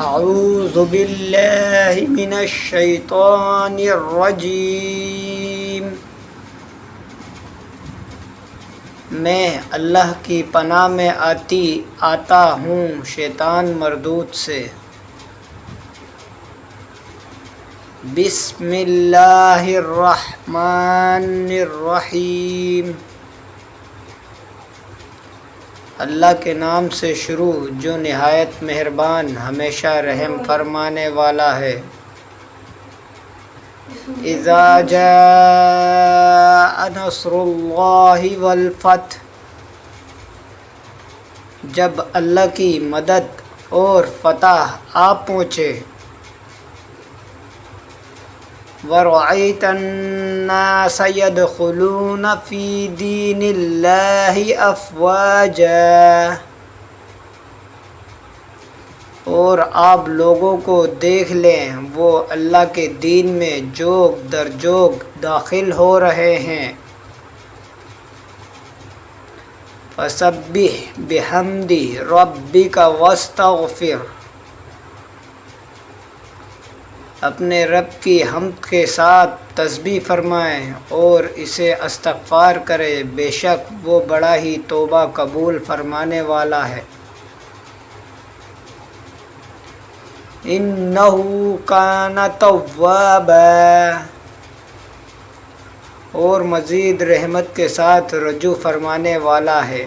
اعوذ باللہ من الشیطان الرجیم۔ میں اللہ کی پناہ میں آتا ہوں شیطان مردود سے۔ بسم اللہ الرحمن الرحیم۔ اللہ کے نام سے شروع جو نہایت مہربان ہمیشہ رحم فرمانے والا ہے۔ اذا جاء نصر اللہ والفتح، جب اللہ کی مدد اور فتح آ پہنچے۔ وَرَأَيْتَ النَّاسَ يَدْخُلُونَ فِي دِينِ اللَّهِ أَفْوَاجًا، اور آپ لوگوں کو دیکھ لیں وہ اللہ کے دین میں جوگ در جوگ داخل ہو رہے ہیں۔ فَسَبِّحْ بِحَمْدِ رَبِّكَ وَاسْتَغْفِرْ، اپنے رب کی حمد کے ساتھ تسبیح فرمائیں اور اسے استغفار کریں، بے شک وہ بڑا ہی توبہ قبول فرمانے والا ہے۔ اِنَّهُ كَانَ تَوَّابًا، اور مزید رحمت کے ساتھ رجوع فرمانے والا ہے۔